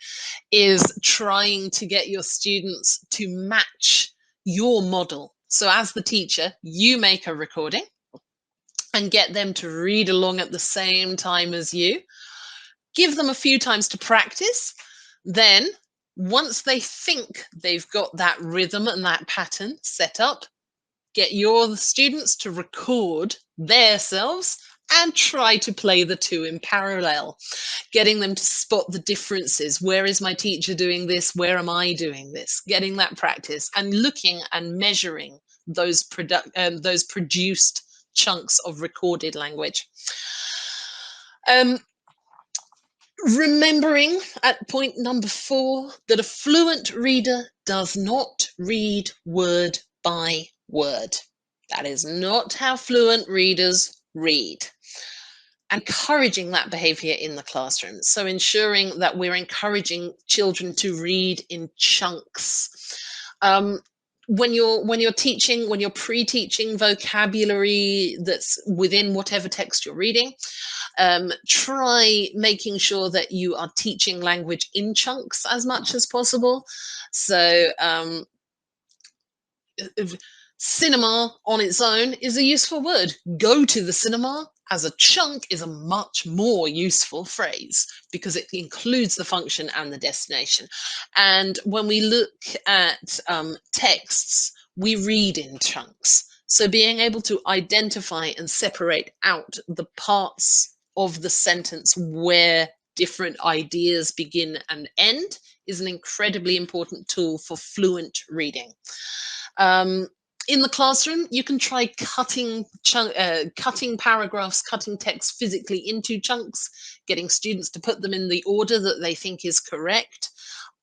is trying to get your students to match your model. So as the teacher, you make a recording and get them to read along at the same time as you. Give them a few times to practice. Then, once they think they've got that rhythm and that pattern set up, get your students to record themselves and try to play the two in parallel, getting them to spot the differences. Where is my teacher doing this? Where am I doing this? Getting that practice and looking and measuring those produced chunks of recorded language. Remembering at point number 4 that a fluent reader does not read word by word. That is not how fluent readers read. Encouraging that behavior in the classroom. So ensuring that we're encouraging children to read in chunks. When you're teaching, when you're pre-teaching vocabulary that's within whatever text you're reading, try making sure that you are teaching language in chunks as much as possible. So cinema on its own is a useful word. Go to the cinema as a chunk is a much more useful phrase because it includes the function and the destination. And when we look at texts, we read in chunks. So being able to identify and separate out the parts of the sentence where different ideas begin and end is an incredibly important tool for fluent reading. In the classroom, you can try cutting paragraphs, cutting text physically into chunks, getting students to put them in the order that they think is correct,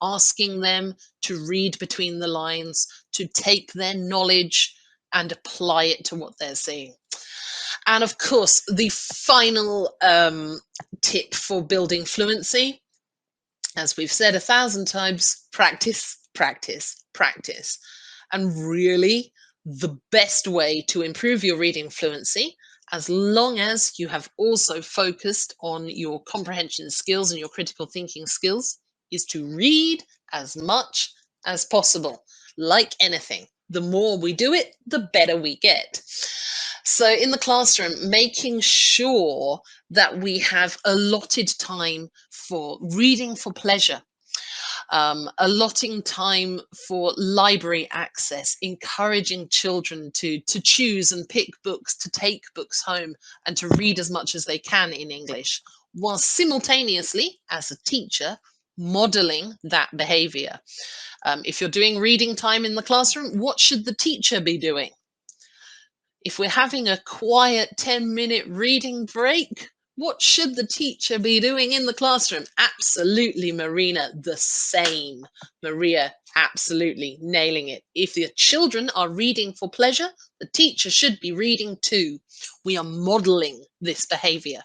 asking them to read between the lines, to take their knowledge and apply it to what they're seeing. And of course, the final tip for building fluency, as we've said 1,000 times, practice, practice, practice. And really, the best way to improve your reading fluency, as long as you have also focused on your comprehension skills and your critical thinking skills, is to read as much as possible. Like anything, the more we do it, the better we get. So in the classroom, making sure that we have allotted time for reading for pleasure, allotting time for library access, encouraging children to choose and pick books, to take books home and to read as much as they can in English, while simultaneously, as a teacher, modeling that behavior. If you're doing reading time in the classroom, what should the teacher be doing? If we're having a quiet 10-minute reading break, what should the teacher be doing in the classroom? Absolutely, Marina, the same. Maria, absolutely nailing it. If the children are reading for pleasure, the teacher should be reading too. We are modeling this behavior.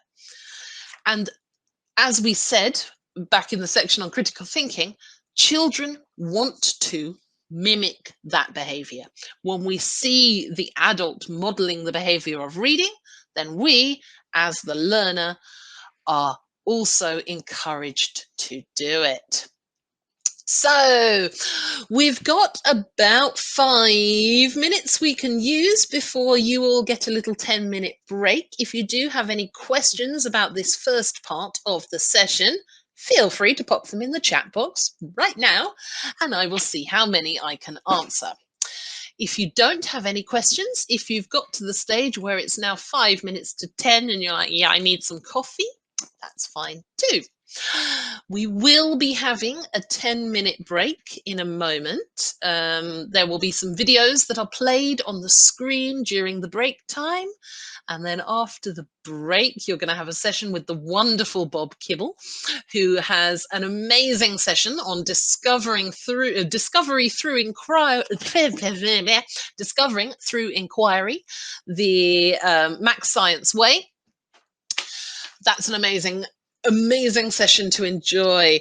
And as we said back in the section on critical thinking, children want to mimic that behavior. When we see the adult modeling the behavior of reading, then we, as the learner, are also encouraged to do it. So we've got about 5 minutes we can use before you all get a little 10-minute break. If you do have any questions about this first part of the session, feel free to pop them in the chat box right now, and I will see how many I can answer. If you don't have any questions, if you've got to the stage where it's now 5 minutes to 10 and you're like, yeah, I need some coffee, that's fine too. We will be having a 10-minute break in a moment. There will be some videos that are played on the screen during the break time. And then after the break, you're going to have a session with the wonderful Bob Kibble, who has an amazing session on discovering through inquiry, the Max Science way. That's an amazing session to enjoy.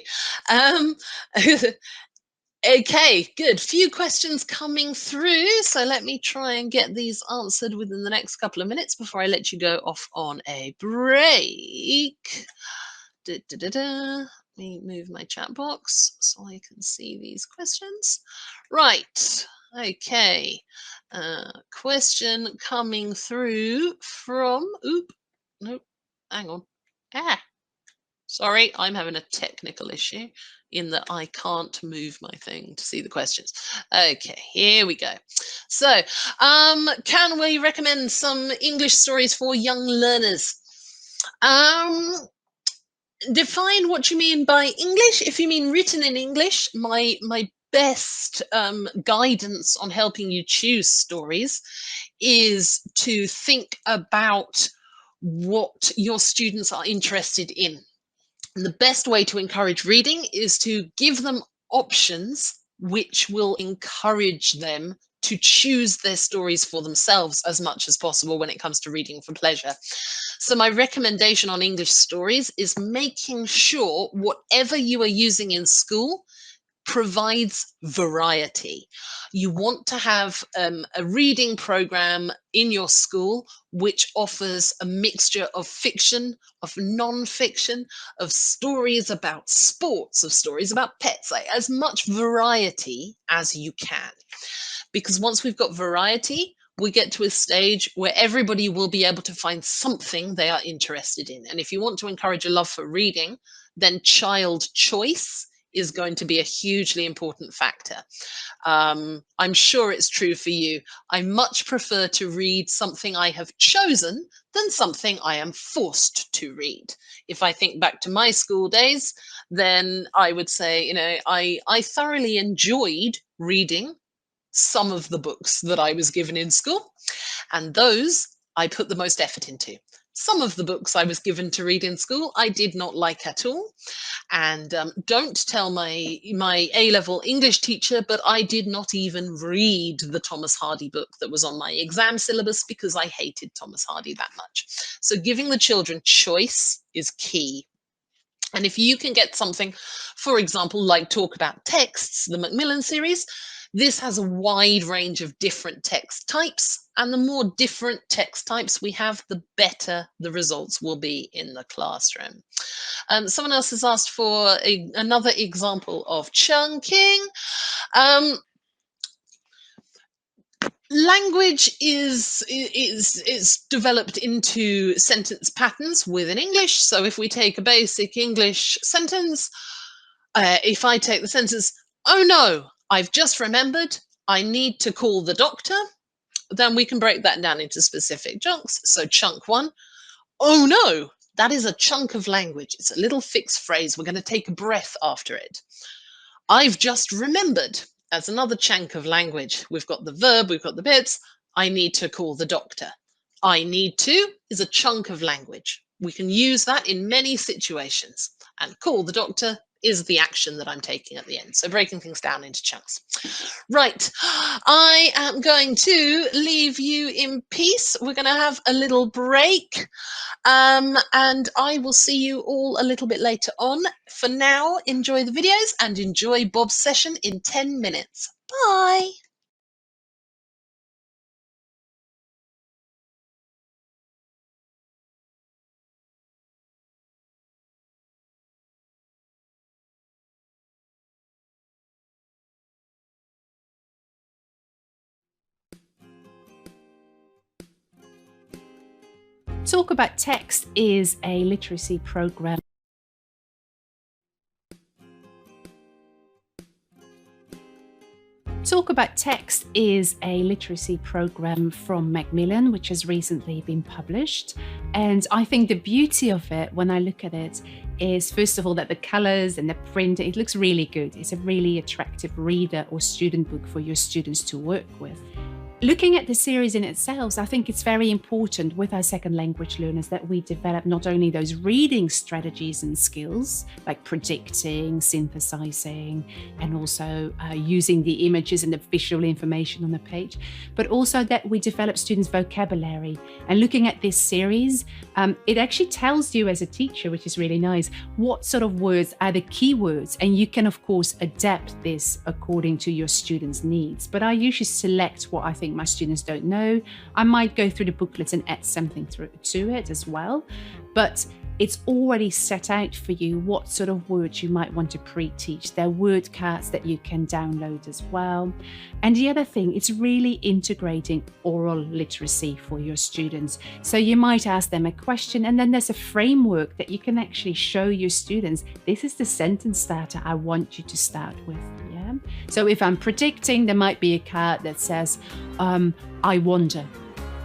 Okay, good. Few questions coming through. So let me try and get these answered within the next couple of minutes before I let you go off on a break. Let me move my chat box so I can see these questions. Right. Okay. Question coming through from, hang on. Sorry, I'm having a technical issue in that I can't move my thing to see the questions. Okay, here we go. So, can we recommend some English stories for young learners? Define what you mean by English. If you mean written in English, my best guidance on helping you choose stories is to think about what your students are interested in. And the best way to encourage reading is to give them options which will encourage them to choose their stories for themselves as much as possible when it comes to reading for pleasure. So my recommendation on English stories is making sure whatever you are using in school provides variety. You want to have a reading program in your school which offers a mixture of fiction, of non-fiction, of stories about sports, of stories about pets, like as much variety as you can. Because once we've got variety, we get to a stage where everybody will be able to find something they are interested in. And if you want to encourage a love for reading, then child choice is going to be a hugely important factor. I'm sure it's true for you. I much prefer to read something I have chosen than something I am forced to read. If I think back to my school days, then I would say, I thoroughly enjoyed reading some of the books that I was given in school, and those I put the most effort into. Some of the books I was given to read in school I did not like at all. And don't tell my A-level English teacher, but I did not even read the Thomas Hardy book that was on my exam syllabus because I hated Thomas Hardy that much. So giving the children choice is key. And if you can get something, for example, like Talk About Texts, the Macmillan series, this has a wide range of different text types, and the more different text types we have, the better the results will be in the classroom. Someone else has asked for another example of chunking. Language is developed into sentence patterns within English. So if we take a basic English sentence, if I take the sentence, "Oh no, I've just remembered I need to call the doctor," then we can break that down into specific chunks. So chunk one, "Oh no," that is a chunk of language. It's a little fixed phrase. We're going to take a breath after it. "I've just remembered," as another chunk of language. We've got the verb, we've got the bits. "I need to call the doctor." "I need to" is a chunk of language. We can use that in many situations. And "call the doctor" is the action that I'm taking at the end. So breaking things down into chunks. Right, I am going to leave you in peace. We're going to have a little break. And I will see you all a little bit later on. For now, enjoy the videos and enjoy Bob's session in 10 minutes. Bye. Talk About Text is a literacy program. Talk About Text is a literacy program from Macmillan, which has recently been published. And I think the beauty of it, when I look at it, is first of all that the colors and the print, it looks really good. It's a really attractive reader or student book for your students to work with. Looking at the series in itself, I think it's very important with our second language learners that we develop not only those reading strategies and skills, like predicting, synthesizing, and also using the images and the visual information on the page, but also that we develop students' vocabulary. And looking at this series, it actually tells you as a teacher, which is really nice, what sort of words are the key words. And you can, of course, adapt this according to your students' needs. But I usually select what I think my students don't know. I might go through the booklets and add something to it as well, but it's already set out for you what sort of words you might want to pre-teach. There are word cards that you can download as well. And the other thing, it's really integrating oral literacy for your students. So you might ask them a question, and then there's a framework that you can actually show your students. This is the sentence starter I want you to start with. Yeah. So if I'm predicting, there might be a card that says, I wonder.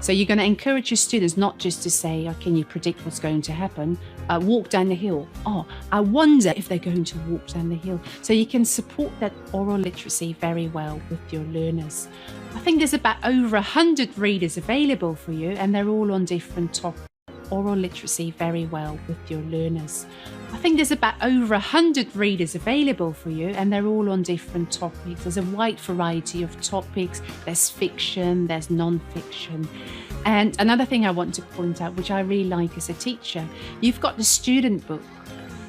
So you're going to encourage your students not just to say, oh, can you predict what's going to happen? Walk down the hill. Oh, I wonder if they're going to walk down the hill. So you can support that oral literacy very well with your learners. I think there's about over 100 readers available for you, and they're all on different topics. Oral literacy very well with your learners. I think there's about over 100 readers available for you, and they're all on different topics. There's a wide variety of topics. There's fiction, there's non-fiction. And another thing I want to point out, which I really like as a teacher, you've got the student book.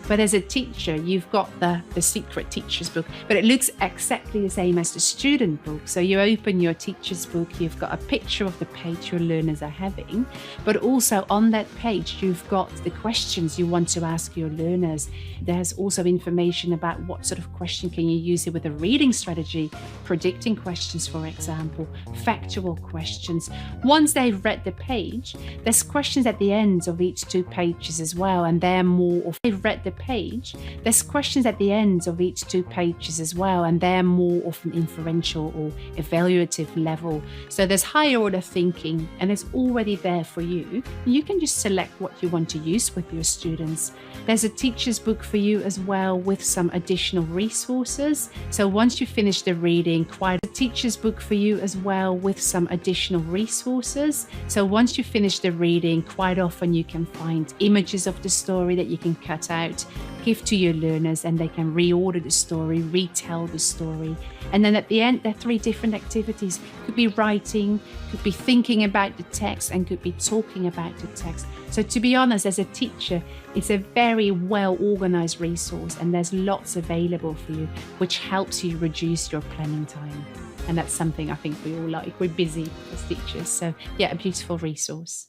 But as a teacher, you've got the secret teacher's book, but it looks exactly the same as the student book. So you open your teacher's book, you've got a picture of the page your learners are having, but also on that page, you've got the questions you want to ask your learners. There's also information about what sort of question can you use it with a reading strategy, predicting questions, for example, factual questions. Once they've read the page, there's questions at the end of each 2 pages as well, and they're more, if they've read the page, there's questions at the end of each 2 pages as well, and they're more often inferential or evaluative level. So there's higher order thinking, and it's already there for you. You can just select what you want to use with your students. There's a teacher's book for you as well with some additional resources. So once you finish the reading, quite a teacher's book for you as well with some additional resources. So once you finish the reading, quite often you can find images of the story that you can cut out, give to your learners, and they can reorder the story, retell the story. And then at the end, there are 3 different activities. Could be writing, could be thinking about the text, and could be talking about the text. So to be honest, as a teacher, it's a very well organized resource, and there's lots available for you, which helps you reduce your planning time. And that's something I think we all like. We're busy as teachers. So yeah, a beautiful resource.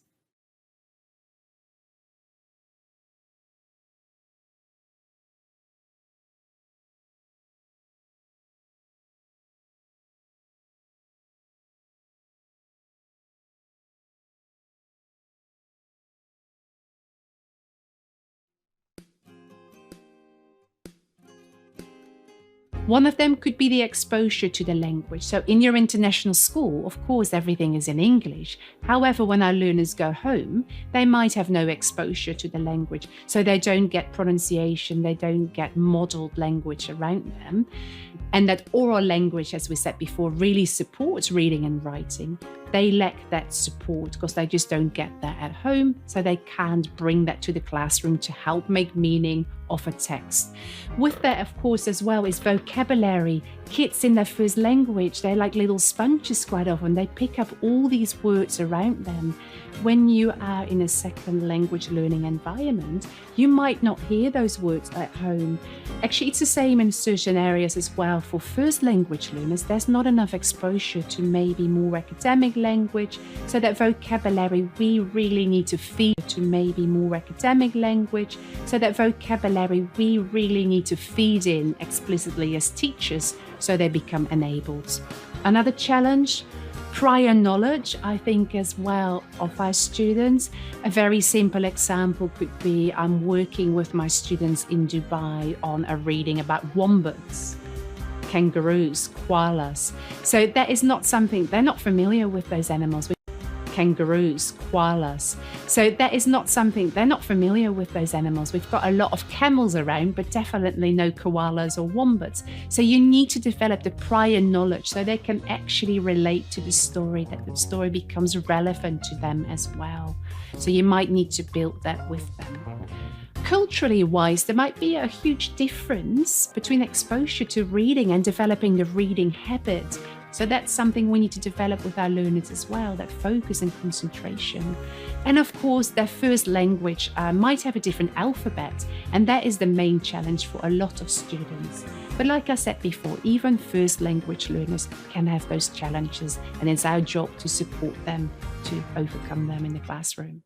One of them could be the exposure to the language. So in your international school, of course, everything is in English. However, when our learners go home, they might have no exposure to the language. So they don't get pronunciation, they don't get modeled language around them. And that oral language, as we said before, really supports reading and writing. They lack that support because they just don't get that at home. So they can't bring that to the classroom to help make meaning of a text. With that, of course, as well, is vocabulary. Kids in their first language, they're like little sponges quite often. They pick up all these words around them. When you are in a second language learning environment, you might not hear those words at home. Actually, it's the same in certain areas as well. For first language learners, there's not enough exposure to maybe more academic language. So that vocabulary, we really need to feed to maybe more academic language. So that vocabulary, we really need to feed in explicitly as teachers so they become enabled. Another challenge, prior knowledge, I think, as well, of our students. A very simple example could be I'm working with my students in Dubai on a reading about wombats. kangaroos, koalas. So that is not something, they're not familiar with those animals. Kangaroos, koalas. So that is not something, they're not familiar with those animals. We've got a lot of camels around, but definitely no koalas or wombats. So you need to develop the prior knowledge so they can actually relate to the story, that the story becomes relevant to them as well. So you might need to build that with them. Culturally wise, there might be a huge difference between exposure to reading and developing the reading habit. So that's something we need to develop with our learners as well, that focus and concentration. And of course, their first language might have a different alphabet, and that is the main challenge for a lot of students. But like I said before, even first language learners can have those challenges, and it's our job to support them to overcome them in the classroom.